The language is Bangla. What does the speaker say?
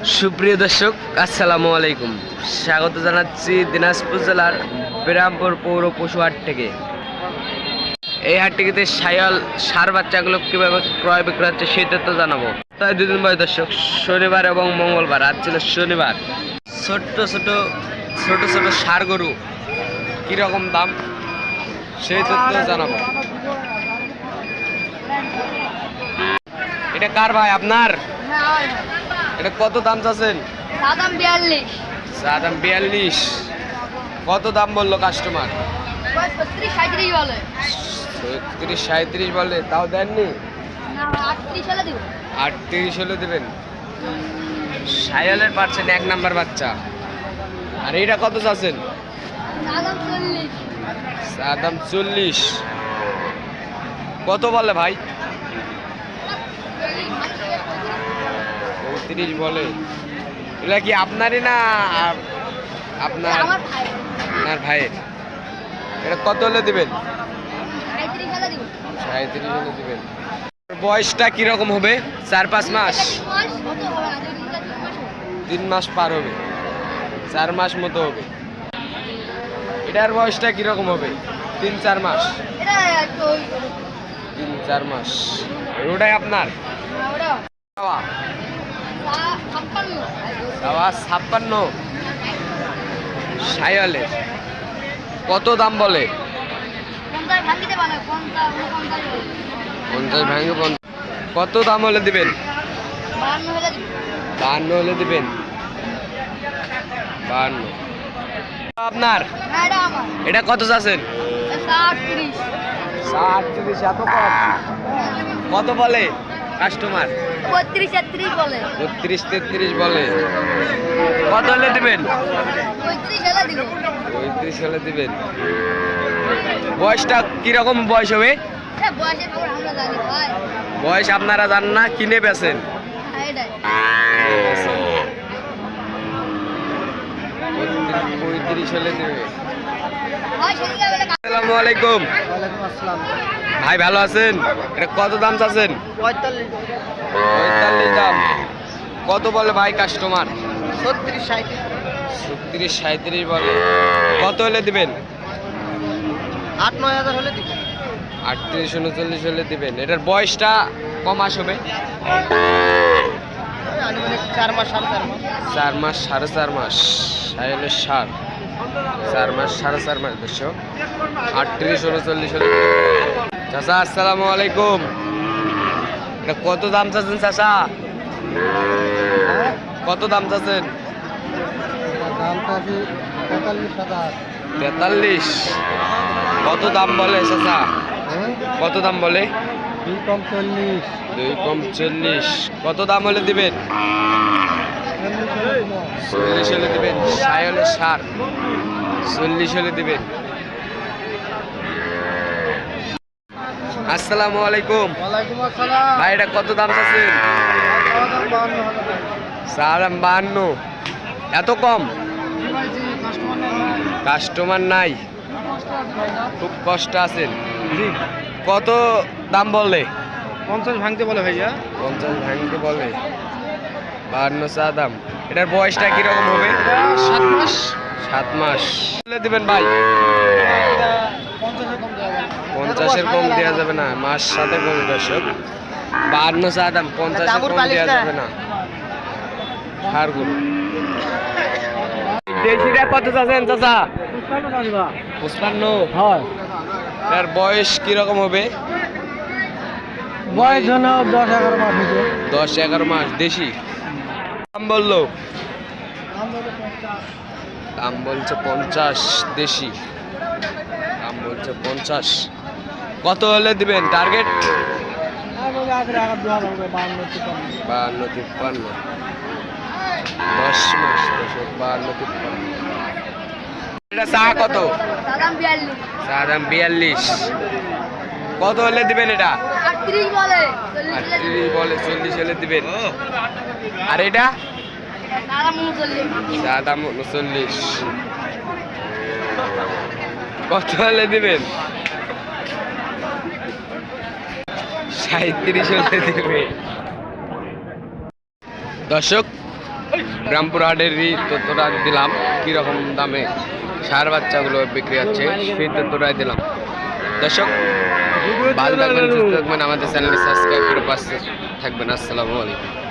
সুপ্রিয় দর্শক, আসসালামু আলাইকুম। স্বাগত জানাচ্ছি দিনাজপুর জেলার বিরামপুর পৌর পশু হাট থেকে। এই হাটটিতে শায়াল সার বাচ্চাগুলো কীভাবে ক্রয় বিক্রয় হচ্ছে সেই তথ্য জানাবো। তাই দুদিন পরে দর্শক, শনিবার এবং মঙ্গলবার, আজ ছিল শনিবার, ছোট্ট ছোট সার গরু কীরকম দাম সেই তথ্য জানাবো। এটা কার ভাই? আপনার? এটা কত দাম চাচ্ছেন? দাম 42। কত দাম বললো কাস্টমার? 37 বলে, তাও দেননি? 38 হলে দেবেন। শায়ালের পাচ্ছেন 1 নাম্বার বাচ্চা। আর এটা কত চাচ্ছেন? দাম 40। কত বলে ভাই? 30 বলে। এগুলা কি আপনারই না আপনার ভাইয়ের? এটা কত হলে দিবেন? 37 হলে দিবেন। বয়সটা কিরকম হবে? 4-5 মাস? 3 মাস পার হবে, 4 মাস মতো হবে। এটার বয়সটা কিরকম হবে? 3-4 মাস? 3-4 মাস। ওটাই আপনার? 56 শায়ালের। কত দাম বলে? 50 ভাঙে 50। কত দাম হলে দিবেন? 52 হলে দিবেন। 52 আপনার? এটা কত চাচ্ছেন? 38। এত কম? কত বলে কাস্টমার? 32-33 বলে। 32-33 বলে। কত হলে দিবেন? 35 হলে দিবেন। বয়সটা কিরকম বয়স হবে? বয়স আপনারা জান না, কিনে বেছেন? 35 হলে দেবে। আসসালামু আলাইকুম ভাই, ভালো আছেন? এটা কত দাম চাচ্ছেন? 45 দাম। কত বলে ভাই কাস্টমার? 36-37 বলে। কত হলে দিবেন? 8-9 হাজার হলে দিবেন। 38-39 হলে দিবেন। এটার বয়সটা কমাস হবে? 4 মাস 4 মাস 4.5 মাস। শায়ালের সার 4 মাস 4.5 মাস। 38-39 হলে। চাচা আসসালামু আলাইকুম। এটা কত দাম চাচ্ছেন চাচা? কত দাম চাচ্ছেন? 43। কত দাম বলে চাচা? কত দাম বলে? 2 কম 40। কত দাম হলে দিবেন? 40 হলে দিবেন। শায়ালের সার 40 হলে দিবেন। আসসালামু আলাইকুম ভাই, এটা কত দাম চাচ্ছেন? দাম 52। এত কম? কাস্টমার নাই, খুব কষ্ট আছেন। কত দাম বলে? 50 ভাঙতে বলে ভাইয়া। 50 ভাঙতে বলে। 52 চা দাম। এটার বয়সটা কিরকম হবে? 7 মাস। 7 মাস দিবেন ভাই? 50-এর কম দেওয়া যাবে না, মাস সাথে কম। দর্শক, 52 চা দাম, 50-এর কম দেওয়া যাবে না। সার গরু। দেশিটা কত চাচ্ছেন চাচা? 55। তার বয়স কিরকম হবে? বয়স 10-11 মাস। 10-11 মাস। দেশি দাম বললো? দাম বলছে 50। দেশি দাম বলছে 50। কত হলে দিবেন টার্গেট? 52-53। 10 মাস। 52-53। এটা চা কত? চা দাম 42। কত হলে দিবেন এটা? 38 বলে। 38 বলে। 40 হলে দিবেন। আর এটা? চা দাম 39। কত হলে দিবেন? 37 হলে দিবেন। দর্শক, রামপুর হাটেরই তথ্যটা দিলাম কীরকম দামে ষাঁড় বাচ্চাগুলো বিক্রি হচ্ছে সেই তথ্যটাই দিলাম। দর্শক ভালো থাকবেন, সুস্থ থাকবেন, আমাদের চ্যানেলটি সাবস্ক্রাইব করে পাশে থাকবেন। আসসালামু আলাইকুম।